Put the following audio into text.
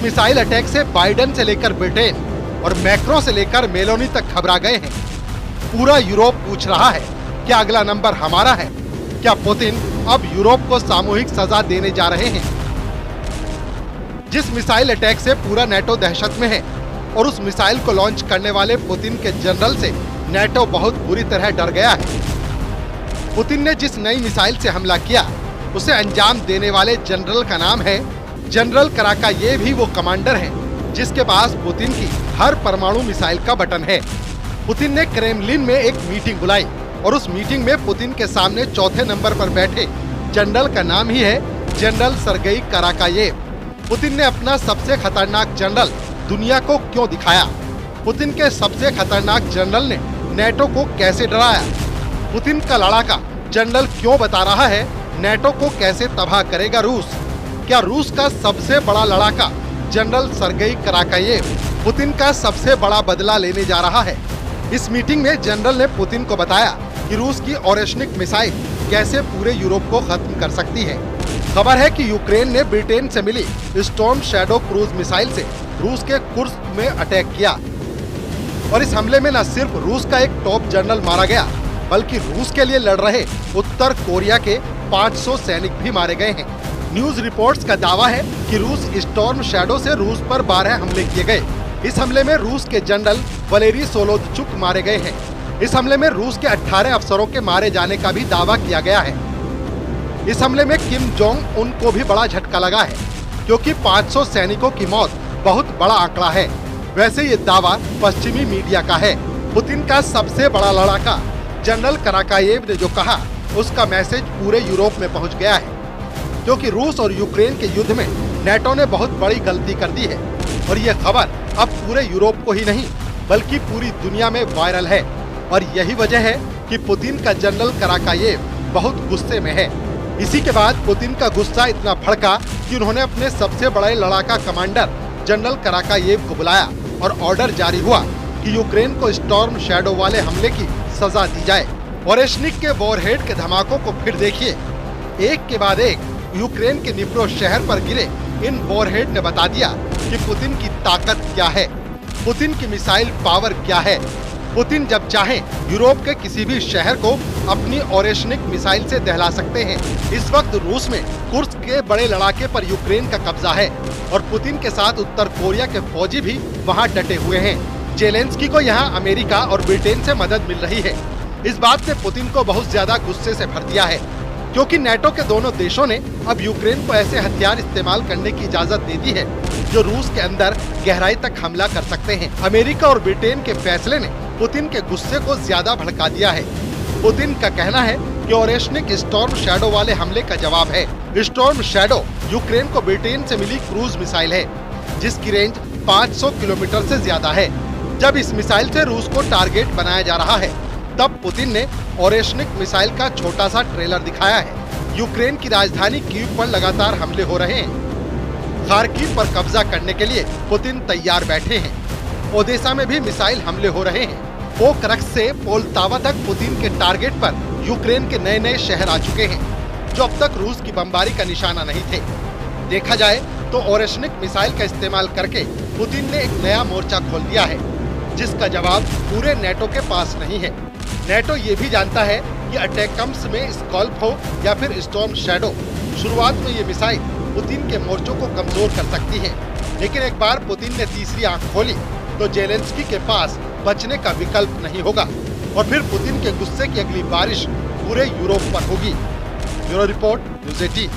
Missile attack से Biden से लेकर ब्रिटेन और मैक्रो से लेकर मेलोनी तक घबरा गए हैं। पूरा यूरोप पूछ रहा है, क्या अगला नंबर हमारा है? क्या पुतिन अब यूरोप को सामूहिक सजा देने जा रहे हैं? जिस मिसाइल अटैक से पूरा नेटो दहशत में है और उस मिसाइल को लॉन्च करने वाले पुतिन के जनरल से नेटो बहुत बुरी तरह डर गया है। पुतिन ने जिस नई मिसाइल से हमला किया उसे अंजाम देने वाले जनरल का नाम है जनरल कराकायेव। ही वो कमांडर है जिसके पास पुतिन की हर परमाणु मिसाइल का बटन है। पुतिन ने क्रेमलिन में एक मीटिंग बुलाई और उस मीटिंग में पुतिन के सामने चौथे नंबर पर बैठे जनरल का नाम ही है जनरल सर्गेई कराकायेव। पुतिन ने अपना सबसे खतरनाक जनरल दुनिया को क्यों दिखाया? पुतिन के सबसे खतरनाक जनरल ने नेटो को कैसे डराया? पुतिन का लड़ाका जनरल क्यों बता रहा है नेटो को कैसे तबाह करेगा रूस? क्या रूस का सबसे बड़ा लड़ाका जनरल सर्गेई कराकायेव पुतिन का सबसे बड़ा बदला लेने जा रहा है? इस मीटिंग में जनरल ने पुतिन को बताया कि रूस की ओरेशनिक मिसाइल कैसे पूरे यूरोप को खत्म कर सकती है। खबर है कि यूक्रेन ने ब्रिटेन से मिली स्टॉर्म शैडो क्रूज मिसाइल से रूस के कुर्स्क में अटैक किया और इस हमले में न सिर्फ रूस का एक टॉप जनरल मारा गया बल्कि रूस के लिए लड़ रहे उत्तर कोरिया के 500 सैनिक भी मारे गए हैं। न्यूज रिपोर्ट्स का दावा है कि रूस स्टॉर्म शैडो से रूस पर 12 हमले किए गए। इस हमले में रूस के जनरल वलेरी सोलोदचुक मारे गए हैं। इस हमले में रूस के 18 अफसरों के मारे जाने का भी दावा किया गया है। इस हमले में किम जोंग उन को भी बड़ा झटका लगा है क्योंकि 500 सैनिकों की मौत बहुत बड़ा आंकड़ा है। वैसे ये दावा पश्चिमी मीडिया का है। पुतिन का सबसे बड़ा लड़ाका जनरल कराकायेव ने जो कहा उसका मैसेज पूरे यूरोप में पहुंच गया है क्योंकि रूस और यूक्रेन के युद्ध में नेटो ने बहुत बड़ी गलती कर दी है और ये खबर अब पूरे यूरोप को ही नहीं बल्कि पूरी दुनिया में वायरल है। और यही वजह है कि पुतिन का जनरल कराकायेव बहुत गुस्से में है। इसी के बाद पुतिन का गुस्सा इतना भड़का कि उन्होंने अपने सबसे बड़े लड़ाका कमांडर जनरल कराकायेव को बुलाया और ऑर्डर जारी हुआ कि यूक्रेन को स्टॉर्म शैडो वाले हमले की सजा दी जाए। ओरेशनिक के वॉरहेड के धमाकों को फिर देखिए। एक के बाद एक यूक्रेन के निप्रो शहर पर गिरे इन वॉरहेड ने बता दिया कि पुतिन की ताकत क्या है, पुतिन की मिसाइल पावर क्या है। पुतिन जब चाहे यूरोप के किसी भी शहर को अपनी ओरेशनिक मिसाइल से दहला सकते हैं। इस वक्त रूस में कुर्स्क के बड़े लड़ाके पर यूक्रेन का कब्जा है और पुतिन के साथ उत्तर कोरिया के फौजी भी वहां डटे हुए हैं। जेलेंस्की को यहां अमेरिका और ब्रिटेन से मदद मिल रही है। इस बात ने पुतिन को बहुत ज्यादा गुस्से से भर दिया है क्योंकि नेटो के दोनों देशों ने अब यूक्रेन को ऐसे हथियार इस्तेमाल करने की इजाजत दे दी है जो रूस के अंदर गहराई तक हमला कर सकते हैं। अमेरिका और ब्रिटेन के फैसले ने पुतिन के गुस्से को ज्यादा भड़का दिया है। पुतिन का कहना है कि ओरेशनिक स्टॉर्म शैडो वाले हमले का जवाब है। स्टॉर्म शैडो यूक्रेन को ब्रिटेन से मिली क्रूज मिसाइल है जिसकी रेंज 500 किलोमीटर से ज्यादा है। जब इस मिसाइल से रूस को टारगेट बनाया जा रहा है तब पुतिन ने ओरेशनिक मिसाइल का छोटा सा ट्रेलर दिखाया है। यूक्रेन की राजधानी कीव पर लगातार हमले हो रहे हैं। खार्किव पर कब्जा करने के लिए पुतिन तैयार बैठे हैं। ओदेसा में भी मिसाइल हमले हो रहे हैं। पोक्रक्स से पोलतावा तक पुतिन के टारगेट पर यूक्रेन के नए नए शहर आ चुके हैं जो अब तक रूस की बमबारी का निशाना नहीं थे। देखा जाए तो ओरेशनिक मिसाइल का इस्तेमाल करके पुतिन ने एक नया मोर्चा खोल दिया है जिसका जवाब पूरे नेटो के पास नहीं है। नेटो ये भी जानता है कि अटैकम्स में स्कॉल्प हो या फिर स्टॉर्म शैडो, शुरुआत में ये मिसाइल पुतिन के मोर्चों को कमजोर कर सकती है। लेकिन एक बार पुतिन ने तीसरी आंख खोली तो जेलेंस्की के पास बचने का विकल्प नहीं होगा और फिर पुतिन के गुस्से की अगली बारिश पूरे यूरोप पर होगी। Bureau report, news 18।